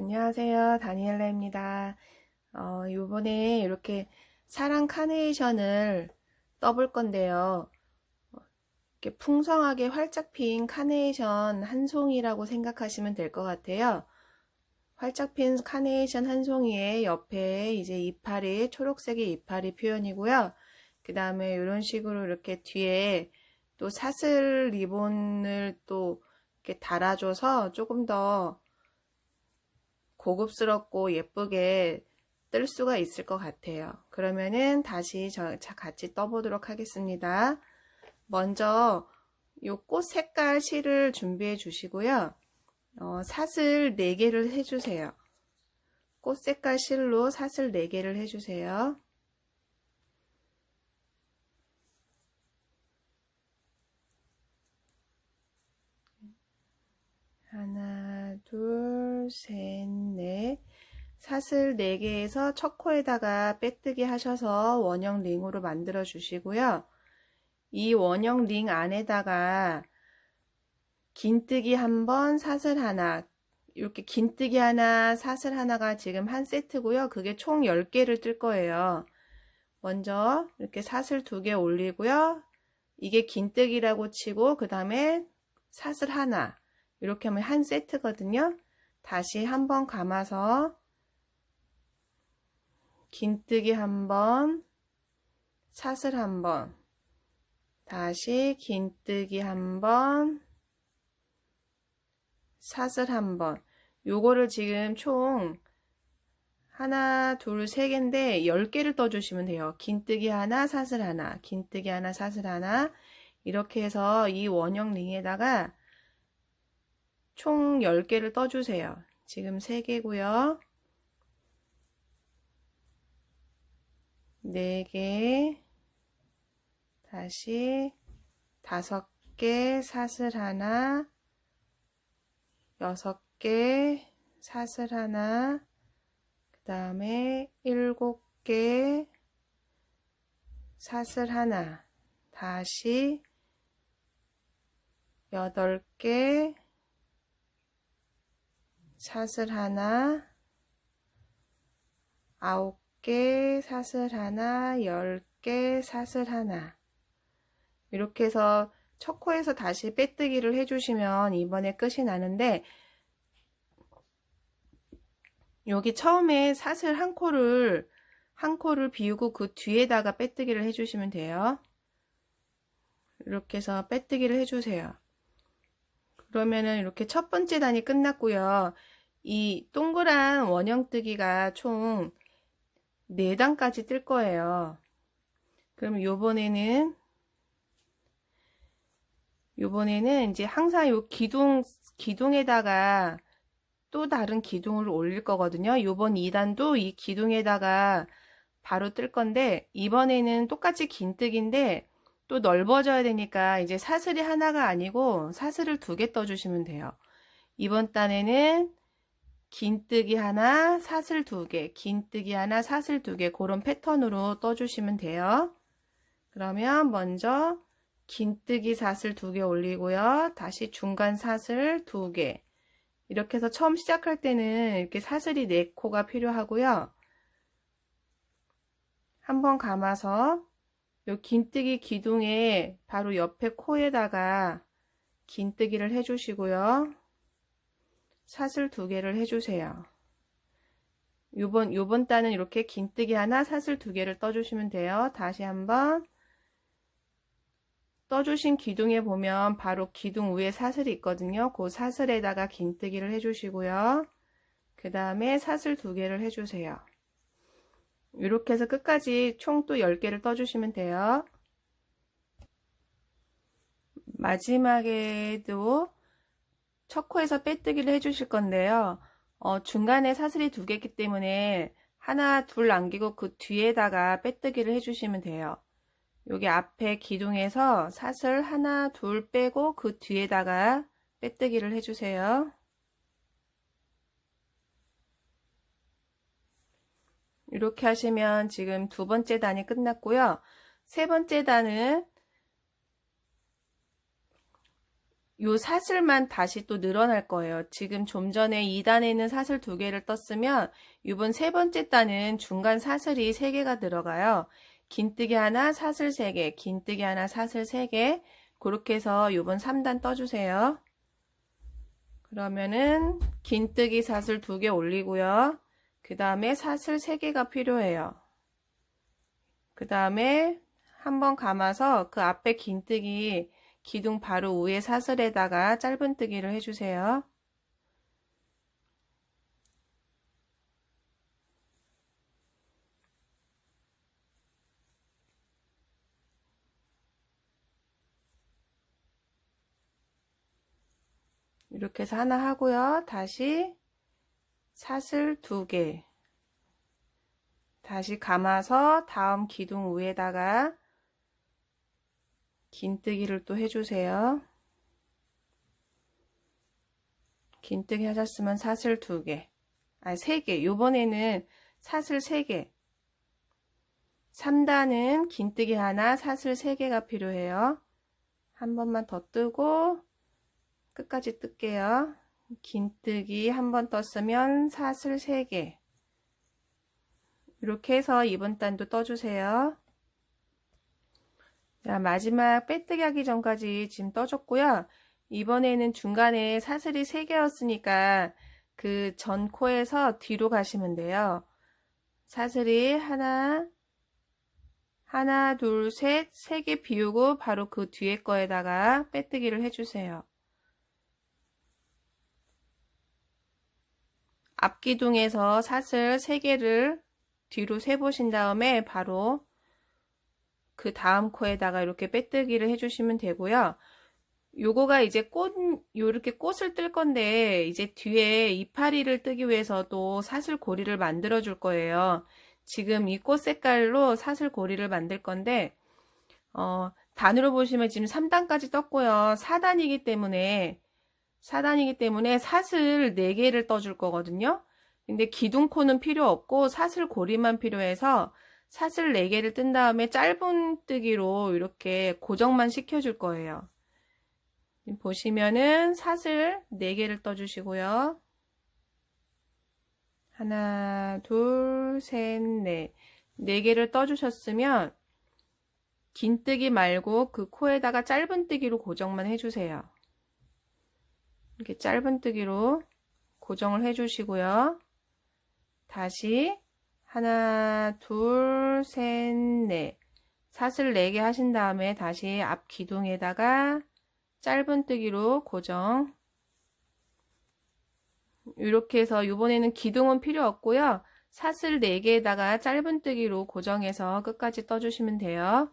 안녕하세요. 다니엘라입니다. 요번에 이렇게 사랑 카네이션을 떠볼 건데요. 이렇게 풍성하게 활짝 핀 카네이션 한 송이라고 생각하시면 될 것 같아요. 활짝 핀 카네이션 한 송이에 옆에 이제 이파리, 초록색의 이파리 표현이고요. 그 다음에 이런 식으로 이렇게 뒤에 또 사슬 리본을 또 이렇게 달아줘서 조금 더 고급스럽고 예쁘게 뜰 수가 있을 것 같아요. 그러면은 다시 같이 떠보도록 하겠습니다. 먼저 요 꽃 색깔 실을 준비해 주시고요. 사슬 4개를 해주세요. 꽃 색깔 실로 사슬 4개를 해주세요. 하나, 둘, 셋, 넷. 사슬 4개에서 첫 코에다가 빼뜨기 하셔서 원형 링으로 만들어 주시고요. 이 원형 링 안에다가 긴뜨기 한 번, 사슬 하나, 이렇게 긴뜨기 하나, 사슬 하나가 지금 한 세트고요. 그게 총 10개를 뜰 거예요. 먼저 이렇게 사슬 2개 올리고요. 이게 긴뜨기라고 치고 그 다음에 사슬 하나, 이렇게 하면 한 세트거든요. 다시 한 번 감아서 긴뜨기 한 번, 사슬 한 번, 다시 긴뜨기 한 번, 사슬 한 번. 요거를 지금 총 하나, 둘, 세 개인데 10개를 떠주시면 돼요. 긴뜨기 하나, 사슬 하나, 긴뜨기 하나, 사슬 하나. 이렇게 해서 이 원형 링에다가 총 10개를 떠주세요. 지금 3개고요. 4개, 다시 5개, 사슬 하나, 6개, 사슬 하나, 그 다음에 7개, 사슬 하나, 다시 8개, 사슬 하나, 9개, 사슬 하나, 10개, 사슬 하나. 이렇게 해서 첫 코에서 다시 빼뜨기를 해주시면 이번에 끝이 나는데, 여기 처음에 사슬 한 코를 비우고 그 뒤에다가 빼뜨기를 해주시면 돼요. 이렇게 해서 빼뜨기를 해주세요. 그러면은 이렇게 첫 번째 단이 끝났고요. 이 동그란 원형뜨기가 총 4단까지 뜰 거예요. 그럼 요번에는 이제 항상 요 기둥에다가 또 다른 기둥을 올릴 거거든요. 요번 2단도 이 기둥에다가 바로 뜰 건데, 이번에는 똑같이 긴뜨기인데 또 넓어져야 되니까 이제 사슬이 하나가 아니고 사슬을 2개 떠주시면 돼요. 이번 단에는 긴뜨기 하나, 사슬 2개, 긴뜨기 하나, 사슬 2개, 그런 패턴으로 떠주시면 돼요. 그러면 먼저 긴뜨기 사슬 2개 올리고요. 다시 중간 사슬 2개. 이렇게 해서 처음 시작할 때는 이렇게 사슬이 4코가 필요하고요. 한번 감아서 요 긴뜨기 기둥에 바로 옆에 코에다가 긴뜨기를 해주시고요. 사슬 2개를 해주세요. 요번 단은 이렇게 긴뜨기 하나, 사슬 2개를 떠주시면 돼요. 다시 한번 떠주신 기둥에 보면 바로 기둥 위에 사슬이 있거든요. 그 사슬에다가 긴뜨기를 해주시고요. 그 다음에 사슬 2개를 해주세요. 이렇게 해서 끝까지 총 또 10개를 떠주시면 돼요. 마지막에도 첫 코에서 빼뜨기를 해주실 건데요. 중간에 사슬이 2개이기 때문에 하나, 둘 남기고 그 뒤에다가 빼뜨기를 해주시면 돼요. 여기 앞에 기둥에서 사슬 하나, 둘 빼고 그 뒤에다가 빼뜨기를 해주세요. 이렇게 하시면 지금 2번째 단이 끝났고요. 3번째 단은 요 사슬만 다시 또 늘어날 거예요. 지금 좀 전에 2단에는 사슬 2개를 떴으면 이번 세 번째 단은 중간 사슬이 3개가 들어가요. 긴뜨기 하나, 사슬 3개, 긴뜨기 하나, 사슬 3개. 그렇게 해서 이번 3단 떠주세요. 그러면은 긴뜨기 사슬 2개 올리고요. 그 다음에 사슬 3개가 필요해요. 그 다음에 한번 감아서 그 앞에 긴뜨기 기둥 바로 위에 사슬에다가 짧은뜨기를 해주세요. 이렇게 해서 하나 하고요. 다시 사슬 2개 다시 감아서 다음 기둥 위에다가 긴뜨기를 또 해주세요. 긴뜨기 하셨으면 사슬 2개, 아니 3개. 요번에는 사슬 3개. 3단은 긴뜨기 하나, 사슬 3개가 필요해요. 한 번만 더 뜨고 끝까지 뜰게요. 긴뜨기 한 번 떴으면 사슬 3개. 이렇게 해서 이번 단도 떠주세요. 자, 마지막 빼뜨기 하기 전까지 지금 떠줬고요. 이번에는 중간에 사슬이 3개였으니까 그 전 코에서 뒤로 가시면 돼요. 사슬이 하나, 둘, 셋, 3개 비우고 바로 그 뒤에 거에다가 빼뜨기를 해주세요. 앞기둥에서 사슬 3개를 뒤로 세보신 다음에 바로 그 다음 코에다가 이렇게 빼뜨기를 해주시면 되고요. 요거가 이제 요렇게 꽃을 뜰 건데, 이제 뒤에 이파리를 뜨기 위해서도 사슬 고리를 만들어 줄 거예요. 지금 이 꽃 색깔로 사슬 고리를 만들 건데, 단으로 보시면 지금 3단까지 떴고요. 4단이기 때문에 사슬 4개를 떠줄 거거든요. 근데 기둥코는 필요 없고 사슬 고리만 필요해서 사슬 4개를 뜬 다음에 짧은 뜨기로 이렇게 고정만 시켜줄 거예요. 보시면은 사슬 4개를 떠주시고요. 하나, 둘, 셋, 넷. 4개를 떠주셨으면 긴뜨기 말고 그 코에다가 짧은뜨기로 고정만 해주세요. 이렇게 짧은뜨기로 고정을 해주시고요. 다시 하나, 둘, 셋, 넷. 사슬 4개 하신 다음에 다시 앞 기둥에다가 짧은뜨기로 고정. 이렇게 해서 이번에는 기둥은 필요 없고요. 사슬 4개에다가 짧은뜨기로 고정해서 끝까지 떠주시면 돼요.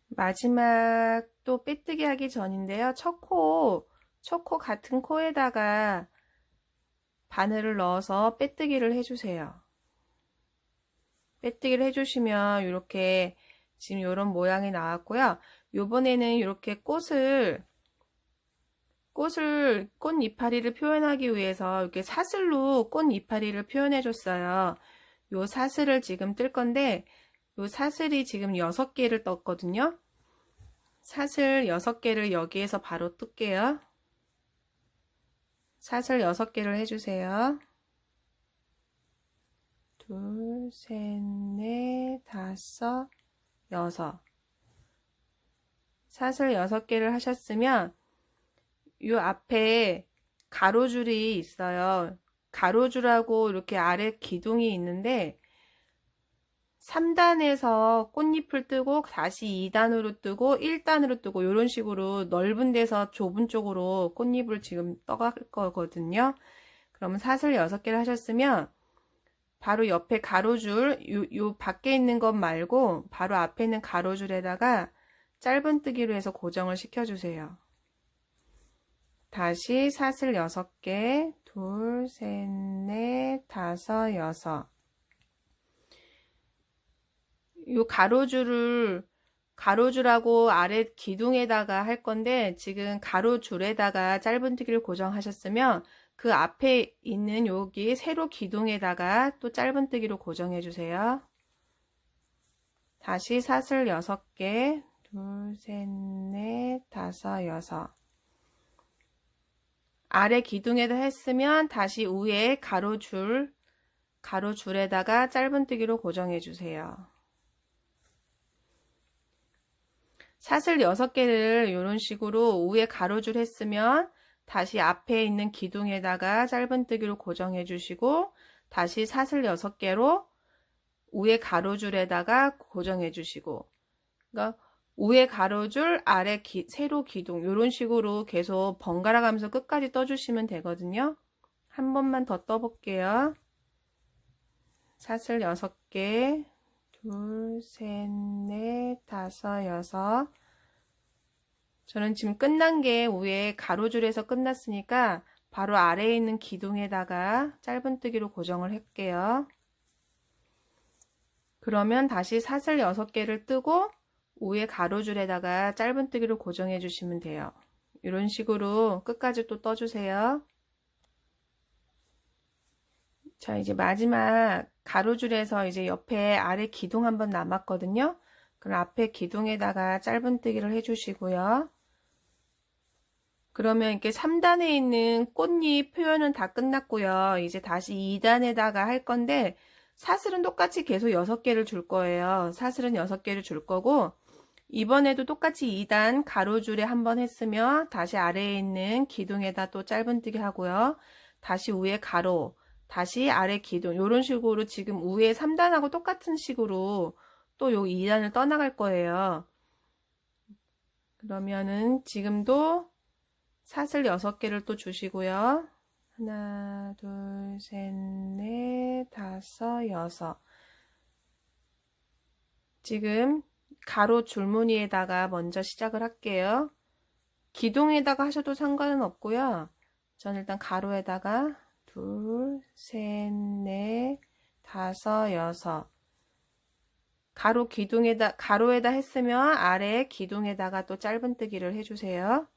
마지막 또 빼뜨기 하기 전인데요. 첫 코 같은 코에다가 바늘을 넣어서 빼뜨기를 해주세요. 빼뜨기를 해주시면 이렇게 지금 이런 모양이 나왔고요. 요번에는 이렇게 꽃 이파리를 표현하기 위해서 이렇게 사슬로 꽃 이파리를 표현해 줬어요. 요 사슬을 지금 뜰 건데, 요 사슬이 지금 6개를 떴거든요. 사슬 6개를 여기에서 바로 뜰게요. 사슬 6개를 해주세요. 둘, 셋, 넷, 다섯, 6. 사슬 6개를 하셨으면 요 앞에 가로줄이 있어요. 가로줄하고 이렇게 아래 기둥이 있는데 3단에서 꽃잎을 뜨고 다시 2단으로 뜨고 1단으로 뜨고 이런 식으로 넓은 데서 좁은 쪽으로 꽃잎을 지금 떠갈 거거든요. 그러면 사슬 6개를 하셨으면 바로 옆에 가로줄, 요 밖에 있는 것 말고 바로 앞에 있는 가로줄에다가 짧은뜨기로 해서 고정을 시켜주세요. 다시 사슬 6개, 둘, 셋, 넷, 다섯, 6. 요 가로줄하고 아래 기둥에다가 할 건데 지금 가로줄에다가 짧은뜨기를 고정하셨으면 그 앞에 있는 여기 세로 기둥에다가 또 짧은뜨기로 고정해 주세요. 다시 사슬 6개, 둘, 셋, 넷, 다섯, 여섯. 아래 기둥에다 했으면 다시 위에 가로줄에다가 짧은뜨기로 고정해 주세요. 사슬 6개를 이런 식으로 위에 가로줄 했으면 다시 앞에 있는 기둥에다가 짧은뜨기로 고정해 주시고 다시 사슬 6개로 위에 가로줄에다가 고정해 주시고, 그러니까 위에 가로줄 아래 세로 기둥 이런 식으로 계속 번갈아 가면서 끝까지 떠주시면 되거든요. 한 번만 더 떠볼게요. 사슬 6개, 둘, 셋, 넷, 다섯, 여섯. 저는 지금 끝난 게 위에 가로줄에서 끝났으니까 바로 아래에 있는 기둥에다가 짧은뜨기로 고정을 할게요. 그러면 다시 사슬 6개를 뜨고 위에 가로줄에다가 짧은뜨기로 고정해 주시면 돼요. 이런 식으로 끝까지 또 떠주세요. 자, 이제 마지막 가로줄에서 이제 옆에 아래 기둥 한번 남았거든요. 그럼 앞에 기둥에다가 짧은뜨기를 해주시고요. 그러면 이렇게 3단에 있는 꽃잎 표현은 다 끝났고요. 이제 다시 2단에다가 할 건데 사슬은 똑같이 계속 6개를 줄 거예요. 사슬은 6개를 줄 거고 이번에도 똑같이 2단 가로줄에 한번 했으며 다시 아래에 있는 기둥에다 또 짧은뜨기 하고요. 다시 위에 가로, 다시 아래 기둥 이런 식으로 지금 위에 3단하고 똑같은 식으로 또 요 2단을 떠나갈 거예요. 그러면은 지금도 사슬 6개를 또 주시고요. 하나, 둘, 셋, 넷, 다섯, 여섯. 지금 가로 줄무늬에다가 먼저 시작을 할게요. 기둥에다가 하셔도 상관은 없고요. 저는 일단 가로에다가 둘, 셋, 넷, 다섯, 여섯. 가로에다 했으면 아래 기둥에다가 또 짧은뜨기를 해주세요.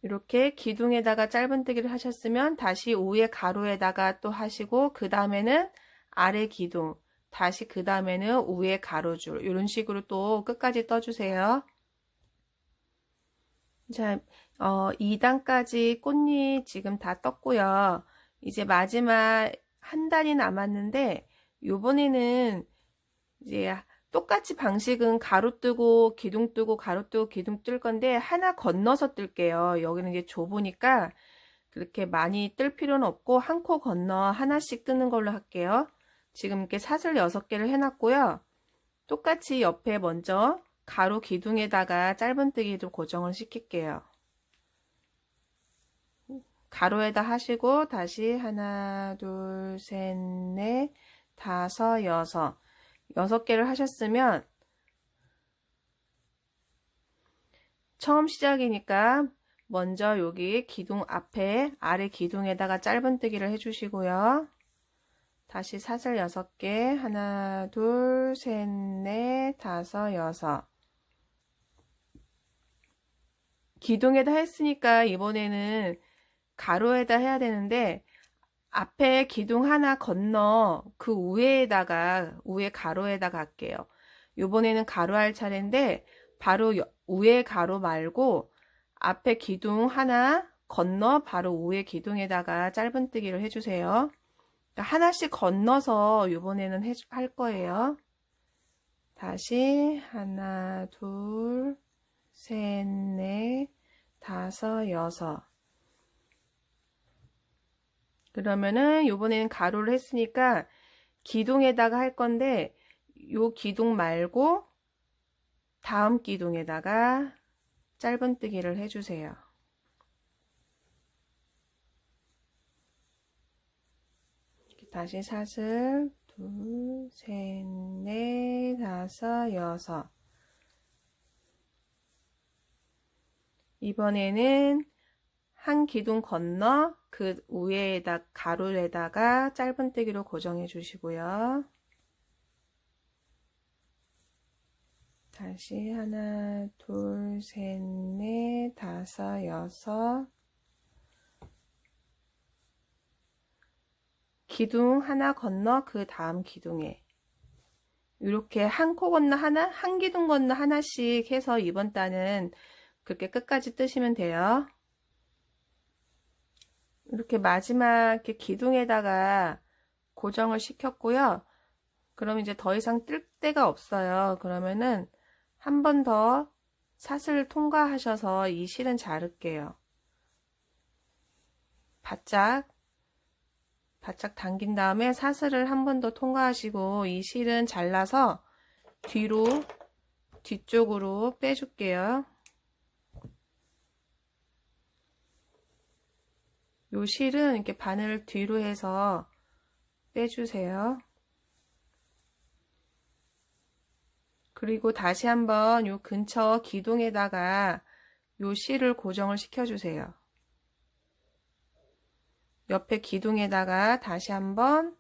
이렇게 기둥에다가 짧은뜨기를 하셨으면 다시 위에 가로에다가 또 하시고 그 다음에는 아래 기둥, 다시 그 다음에는 위에 가로줄 이런 식으로 또 끝까지 떠주세요. 자, 2단까지 꽃잎 지금 다 떴고요. 이제 마지막 한 단이 남았는데 요번에는 이제 똑같이 방식은 가로 뜨고 기둥 뜨고 가로 뜨고 기둥 뜰 건데 하나 건너서 뜰게요. 여기는 이제 좁으니까 그렇게 많이 뜰 필요는 없고 한 코 건너 하나씩 뜨는 걸로 할게요. 지금 이렇게 사슬 6개를 해놨고요. 똑같이 옆에 먼저 가로 기둥에다가 짧은뜨기도 고정을 시킬게요. 가로에다 하시고 다시 하나, 둘, 셋, 넷, 다섯, 여섯. 6개를 하셨으면 처음 시작이니까 먼저 여기 기둥 앞에 아래 기둥에다가 짧은뜨기를 해주시고요. 다시 사슬 6개 하나, 둘, 셋, 넷, 다섯, 여섯. 기둥에다 했으니까 이번에는 가로에다 해야 되는데 앞에 기둥 하나 건너 그 위에 가로에다가 할게요. 이번에는 가로 할 차례인데 바로 위에 가로 말고 앞에 기둥 하나 건너 바로 위에 기둥에다가 짧은뜨기를 해주세요. 그러니까 하나씩 건너서 이번에는 할 거예요. 다시 하나, 둘, 셋, 넷, 다섯, 여섯. 그러면은 이번에는 가로를 했으니까 기둥에다가 할 건데 요 기둥 말고 다음 기둥에다가 짧은뜨기를 해주세요. 다시 사슬 둘, 셋, 넷, 다섯, 여섯. 이번에는 한 기둥 건너 그 위에다 가로에다가 짧은뜨기로 고정해 주시고요. 다시 하나, 둘, 셋, 넷, 다섯, 여섯. 기둥 하나 건너 그 다음 기둥에 이렇게 한 코 건너 하나, 한 기둥 건너 하나씩 해서 이번 단은 그렇게 끝까지 뜨시면 돼요. 이렇게 마지막 이렇게 기둥에다가 고정을 시켰고요. 그럼 이제 더 이상 뜰 데가 없어요. 그러면은 한 번 더 사슬 통과하셔서 이 실은 자를게요. 바짝 당긴 다음에 사슬을 한 번 더 통과하시고 이 실은 잘라서 뒤쪽으로 빼줄게요. 요 실은 이렇게 바늘 뒤로 해서 빼주세요. 그리고 다시 한번 요 근처 기둥에다가 요 실을 고정을 시켜주세요. 옆에 기둥에다가 다시 한번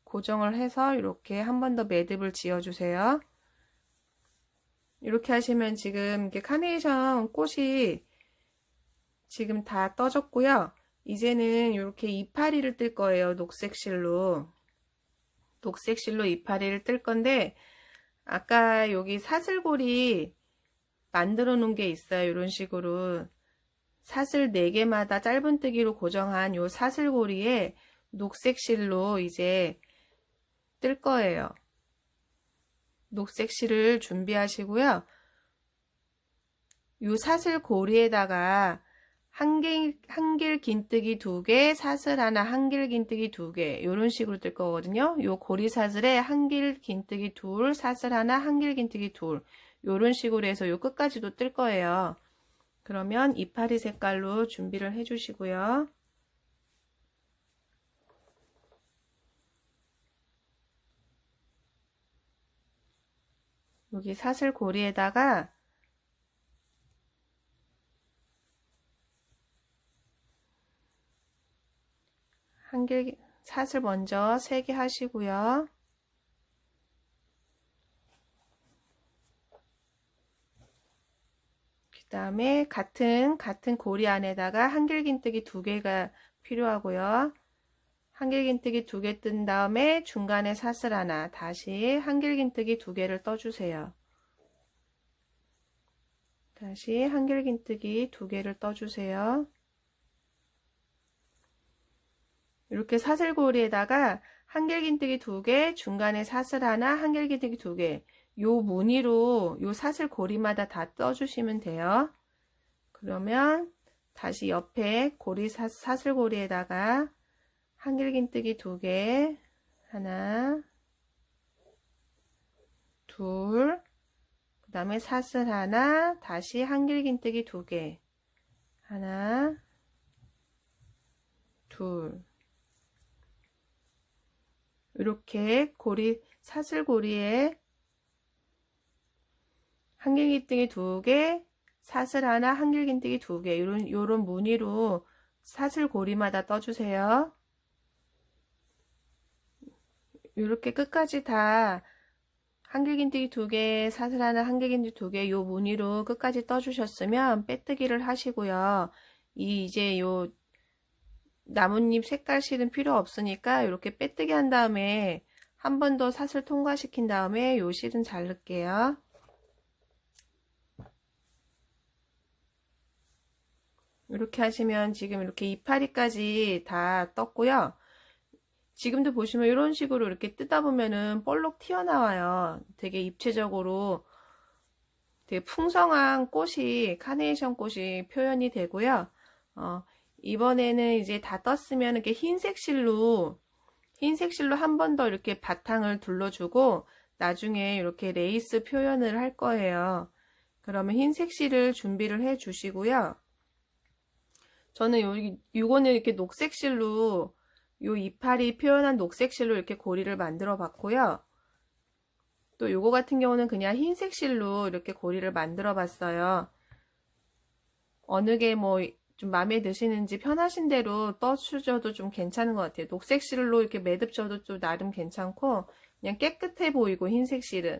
고정을 해서 이렇게 한 번 더 매듭을 지어주세요. 이렇게 하시면 지금 이렇게 카네이션 꽃이 지금 다 떠졌고요. 이제는 이렇게 이파리를 뜰 거예요. 녹색 실로 이파리를 뜰 건데 아까 여기 사슬고리 만들어 놓은 게 있어요. 이런 식으로 사슬 4개마다 짧은뜨기로 고정한 요 사슬고리에 녹색 실로 이제 뜰 거예요. 녹색 실을 준비하시고요. 요 사슬고리에다가 한길 긴뜨기 2개, 사슬 하나, 한길 긴뜨기 2개 이런 식으로 뜰 거거든요. 요 고리 사슬에 한길 긴뜨기 2, 사슬 하나, 한길 긴뜨기 2 이런 식으로 해서 요 끝까지도 뜰 거예요. 그러면 이파리 색깔로 준비를 해 주시고요. 여기 사슬 고리에다가 한길 사슬 먼저 3개 하시고요. 그 다음에 같은 고리 안에다가 한길긴뜨기 2개가 필요하고요. 한길긴뜨기 2개 뜬 다음에 중간에 사슬 하나, 다시 한길긴뜨기 2개를 떠주세요. 다시 한길긴뜨기 2개를 떠주세요. 이렇게 사슬고리에다가 한길긴뜨기 2개, 중간에 사슬 하나, 한길긴뜨기 2개 요 무늬로 요 사슬고리마다 다 떠주시면 돼요. 그러면 다시 옆에 사슬고리에다가 한길긴뜨기 2개, 하나, 둘, 그 다음에 사슬 하나, 다시 한길긴뜨기 2개, 하나, 둘, 이렇게 사슬고리에 한길긴뜨기 2개, 사슬 하나, 한길긴뜨기 2개 요런 무늬로 사슬고리마다 떠주세요. 이렇게 끝까지 다 한길긴뜨기 2개, 사슬 하나, 한길긴뜨기 2개 요 무늬로 끝까지 떠주셨으면 빼뜨기를 하시고요. 이제 요 나뭇잎 색깔 실은 필요 없으니까 이렇게 빼뜨기 한 다음에 한 번 더 사슬 통과시킨 다음에 요 실은 자를게요. 이렇게 하시면 지금 이렇게 이파리까지 다 떴고요. 지금도 보시면 이런 식으로 이렇게 뜯다 보면은 볼록 튀어나와요. 되게 입체적으로 되게 풍성한 꽃이, 카네이션 꽃이 표현이 되고요. 이번에는 이제 다 떴으면 이렇게 흰색 실로 한 번 더 이렇게 바탕을 둘러주고 나중에 이렇게 레이스 표현을 할 거예요. 그러면 흰색 실을 준비를 해 주시고요. 저는 요거는 이렇게 녹색 실로 요 이파리 표현한 녹색 실로 이렇게 고리를 만들어 봤고요. 또 요거 같은 경우는 그냥 흰색 실로 이렇게 고리를 만들어 봤어요. 어느 게 뭐 좀 마음에 드시는지 편하신 대로 떠주셔도 좀 괜찮은 것 같아요. 녹색 실로 이렇게 매듭 져도 좀 나름 괜찮고 그냥 깨끗해 보이고 흰색 실은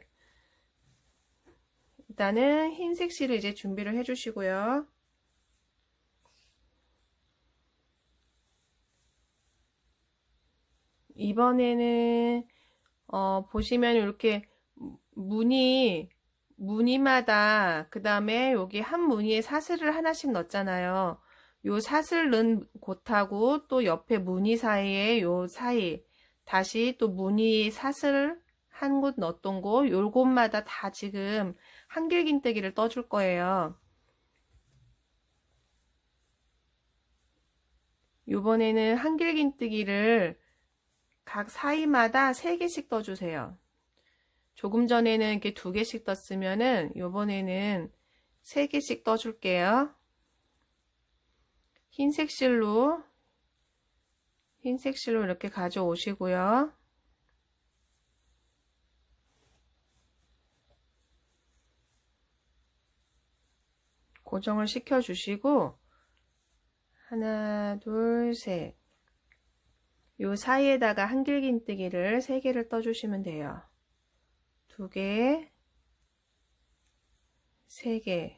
일단은 흰색 실을 이제 준비를 해 주시고요. 이번에는 보시면 이렇게 무늬마다 그 다음에 여기 한 무늬에 사슬을 하나씩 넣었잖아요. 요 사슬 넣은 곳하고 또 옆에 무늬 사이에 요 사이 다시 또 무늬 사슬 한 곳 넣었던 곳 요곳마다 다 지금 한길긴뜨기를 떠줄 거예요. 요번에는 한길긴뜨기를 각 사이마다 3개씩 떠주세요. 조금 전에는 이렇게 2개씩 떴으면은 요번에는 3개씩 떠줄게요. 흰색 실로 이렇게 가져오시고요. 고정을 시켜 주시고 하나, 둘, 셋. 요 사이에다가 한길긴뜨기를 3개를 떠주시면 돼요. 2개, 3개.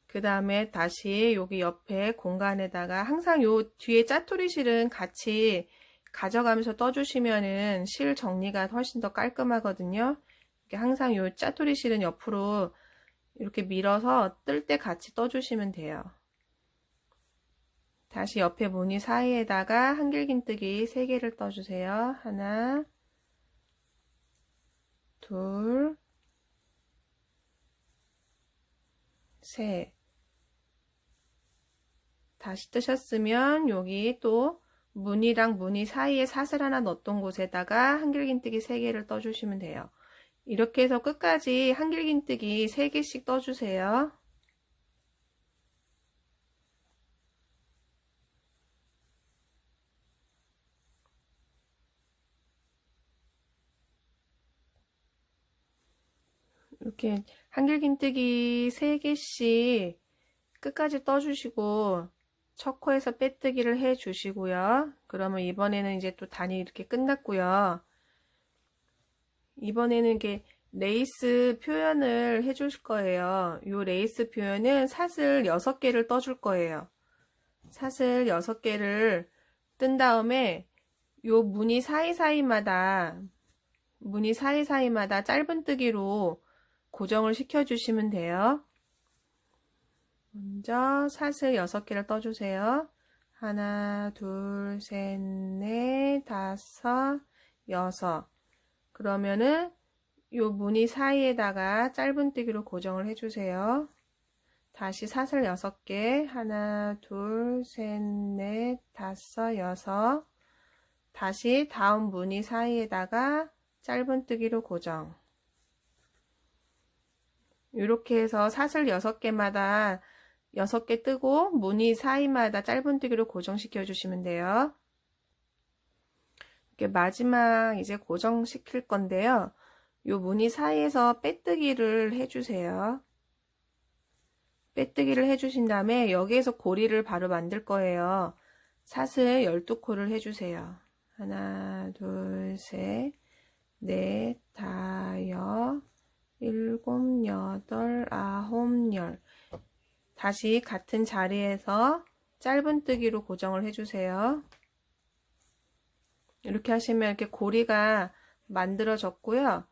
그 다음에 다시 여기 옆에 공간에다가 항상 요 뒤에 짜투리 실은 같이 가져가면서 떠주시면은 실 정리가 훨씬 더 깔끔하거든요. 이렇게 항상 요 짜투리 실은 옆으로 이렇게 밀어서 뜰 때 같이 떠주시면 돼요. 다시 옆에 무늬 사이에다가 한길긴뜨기 3개를 떠주세요. 하나, 둘, 셋. 다시 뜨셨으면 여기 또 무늬랑 무늬 사이에 사슬 하나 넣었던 곳에다가 한길긴뜨기 3개를 떠주시면 돼요. 이렇게 해서 끝까지 한길긴뜨기 3개씩 떠주세요. 이렇게 한길긴뜨기 3개씩 끝까지 떠주시고 첫 코에서 빼뜨기를 해 주시고요. 그러면 이번에는 이제 또 단이 이렇게 끝났고요. 이번에는 이렇게 레이스 표현을 해 주실 거예요. 이 레이스 표현은 사슬 6개를 떠줄 거예요. 사슬 6개를 뜬 다음에 요 무늬 사이사이마다 짧은뜨기로 고정을 시켜 주시면 돼요. 먼저 사슬 6개를 떠주세요. 하나, 둘, 셋, 넷, 다섯, 여섯. 그러면은 요 무늬 사이에다가 짧은뜨기로 고정을 해주세요. 다시 사슬 6개. 하나, 둘, 셋, 넷, 다섯, 여섯. 다시 다음 무늬 사이에다가 짧은뜨기로 고정. 이렇게 해서 사슬 6개마다 6개 뜨고 무늬 사이마다 짧은뜨기로 고정시켜 주시면 돼요. 이렇게 마지막 이제 고정시킬 건데요. 요 무늬 사이에서 빼뜨기를 해주세요. 빼뜨기를 해주신 다음에 여기에서 고리를 바로 만들 거예요. 사슬 12코를 해주세요. 하나, 둘, 셋, 넷, 다섯, 일곱, 여덟, 아홉, 열. 다시 같은 자리에서 짧은뜨기로 고정을 해주세요. 이렇게 하시면 이렇게 고리가 만들어졌고요.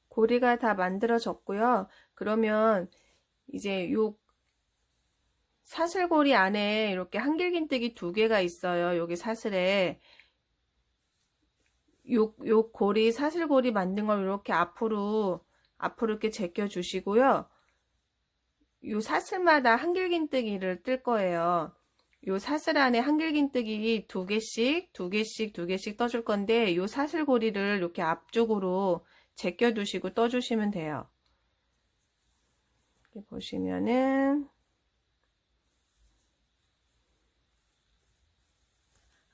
고리가 다 만들어졌고요. 그러면 이제 요 사슬고리 안에 이렇게 한길긴뜨기 2개가 있어요. 여기 사슬에 요 고리 사슬고리 만든 걸 이렇게 앞으로 이렇게 제껴 주시고요. 요 사슬마다 한길긴뜨기를 뜰 거예요. 요 사슬 안에 한길긴뜨기 2개씩 떠줄 건데 요 사슬고리를 이렇게 앞쪽으로 제껴 두시고 떠주시면 돼요. 이렇게 보시면은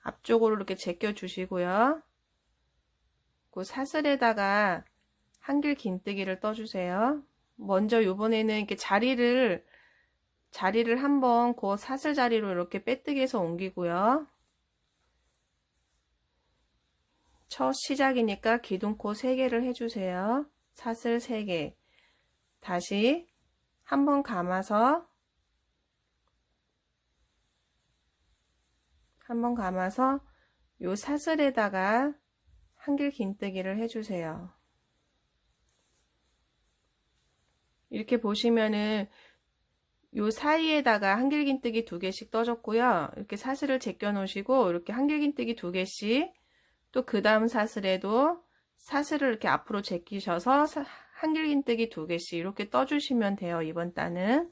앞쪽으로 이렇게 제껴 주시고요. 그 사슬에다가 한길긴뜨기를 떠주세요. 먼저 요번에는 이렇게 자리를 한번 그 사슬 자리로 이렇게 빼뜨기해서 옮기고요. 첫 시작이니까 기둥코 3개를 해주세요. 사슬 3개. 다시 한번 감아서 요 사슬에다가 한길 긴뜨기를 해주세요. 이렇게 보시면은 요 사이에다가 한길 긴뜨기 2개씩 떠줬고요. 이렇게 사슬을 제껴 놓으시고 이렇게 한길 긴뜨기 2개씩 또 그 다음 사슬에도 사슬을 이렇게 앞으로 제끼셔서 한길 긴뜨기 2개씩 이렇게 떠주시면 돼요. 이번 단은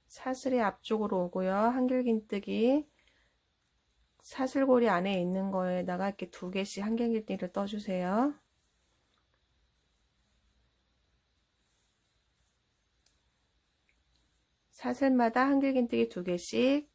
사슬이 앞쪽으로 오고요. 한길 긴뜨기 사슬고리 안에 있는 거에다가 이렇게 2개씩 한길 긴뜨기를 떠주세요. 사슬마다 한길 긴뜨기 2개씩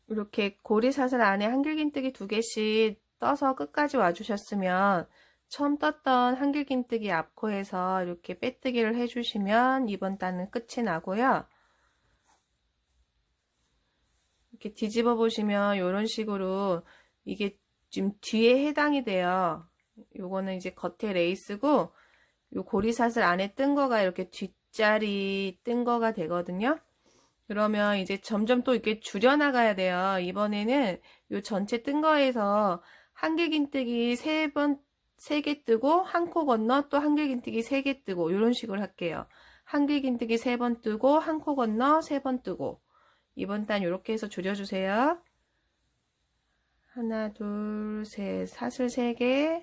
이렇게 고리 사슬 안에 한길 긴뜨기 2개씩 떠서 끝까지 와주셨으면 처음 떴던 한길 긴뜨기 앞코에서 이렇게 빼뜨기를 해주시면 이번 단은 끝이 나고요. 이렇게 뒤집어 보시면 이런 식으로 이게 지금 뒤에 해당이 돼요. 요거는 이제 겉에 레이스고 요 고리 사슬 안에 뜬 거가 이렇게 뒷자리 뜬 거가 되거든요. 그러면 이제 점점 또 이렇게 줄여나가야 돼요. 이번에는 요 전체 뜬 거에서 한길 긴뜨기 3개 뜨고 한 코 건너 또 한길 긴뜨기 3개 뜨고 이런 식으로 할게요. 한길 긴뜨기 3번 뜨고 한 코 건너 3번 뜨고 이번 단 이렇게 해서 줄여주세요. 하나, 둘, 셋, 사슬 3개,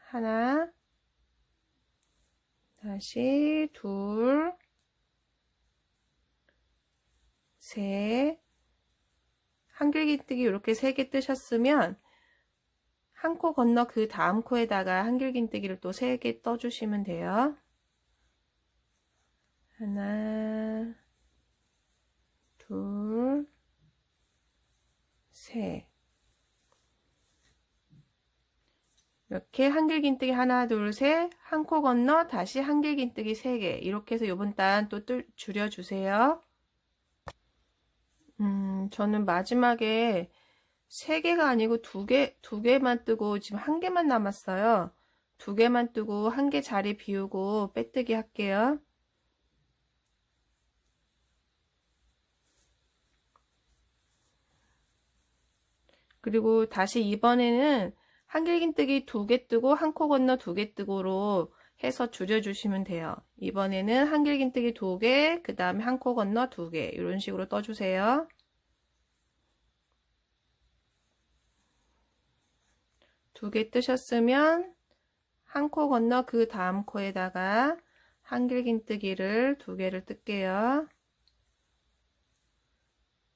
하나, 다시 둘, 셋, 한길 긴뜨기 이렇게 3개 뜨셨으면 한 코 건너 그 다음 코에다가 한길 긴뜨기를 또 3개 떠주시면 돼요. 하나, 둘, 셋. 이렇게 한길 긴뜨기 하나, 둘, 셋, 한 코 건너 다시 한길 긴뜨기 3개. 이렇게 해서 요번 단 또 줄여주세요. 저는 마지막에 3개가 아니고 2개만 뜨고 지금 1개만 남았어요. 2개만 뜨고 1개 자리 비우고 빼뜨기 할게요. 그리고 다시 이번에는 한길 긴뜨기 2개 뜨고 한 코 건너 2개 뜨고로 해서 줄여주시면 돼요. 이번에는 한길 긴뜨기 2개, 그 다음에 한 코 건너 2개 이런 식으로 떠주세요. 2개 뜨셨으면 한 코 건너 그 다음 코에다가 한길 긴뜨기를 2개를 뜰게요.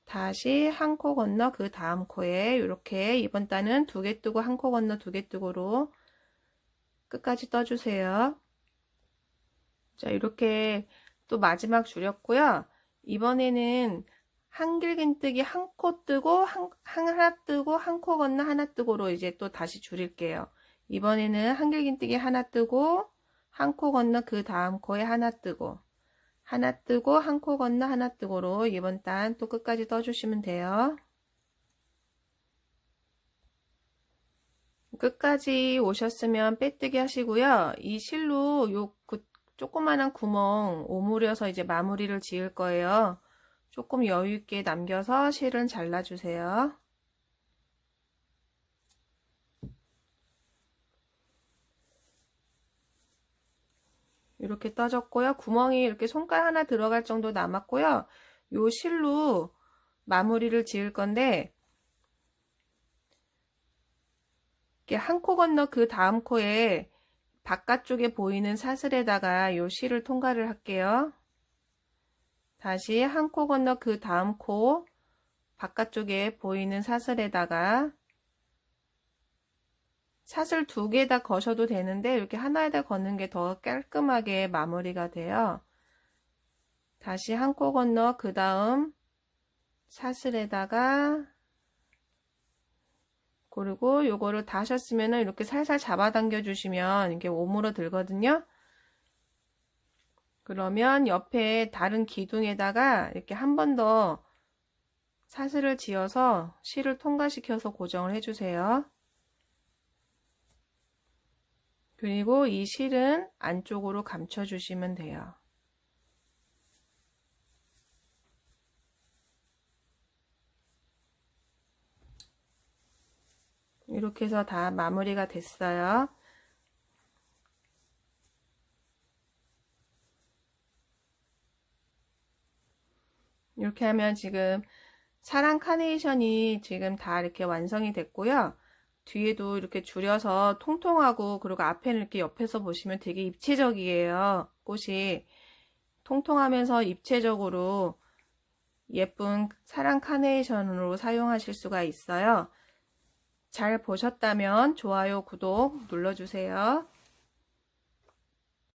다시 한 코 건너 그 다음 코에 이렇게 이번 단은 2개 뜨고 한 코 건너 2개 뜨고로 끝까지 떠주세요. 자, 이렇게 또 마지막 줄였고요. 이번에는 한길 긴뜨기 한 코 뜨고 하나 뜨고 한 코 건너 하나 뜨고로 이제 또 다시 줄일게요. 이번에는 한길 긴뜨기 하나 뜨고 한 코 건너 그 다음 코에 하나 뜨고 하나 뜨고 한 코 건너 하나 뜨고로 이번 단 또 끝까지 떠주시면 돼요. 끝까지 오셨으면 빼뜨기 하시고요. 이 실로 조그만한 구멍 오므려서 이제 마무리를 지을 거예요. 조금 여유 있게 남겨서 실은 잘라주세요. 이렇게 떠졌고요. 구멍이 이렇게 손가락 하나 들어갈 정도 남았고요. 요 실로 마무리를 지을 건데 한 코 건너 그 다음 코에 바깥쪽에 보이는 사슬에다가 요 실을 통과를 할게요. 다시 한 코 건너 그 다음 코 바깥쪽에 보이는 사슬에다가 사슬 2개 다 거셔도 되는데 이렇게 하나에다 거는 게 더 깔끔하게 마무리가 돼요. 다시 한 코 건너 그 다음 사슬에다가 그리고 요거를 다 하셨으면 이렇게 살살 잡아당겨 주시면 이렇게 오므러 들거든요. 그러면 옆에 다른 기둥에다가 이렇게 한 번 더 사슬을 지어서 실을 통과시켜서 고정을 해주세요. 그리고 이 실은 안쪽으로 감춰 주시면 돼요. 이렇게 해서 다 마무리가 됐어요. 이렇게 하면 지금 사랑 카네이션이 지금 다 이렇게 완성이 됐고요. 뒤에도 이렇게 줄여서 통통하고, 그리고 앞에는 이렇게 옆에서 보시면 되게 입체적이에요. 꽃이 통통하면서 입체적으로 예쁜 사랑 카네이션으로 사용하실 수가 있어요. 잘 보셨다면 좋아요, 구독 눌러주세요.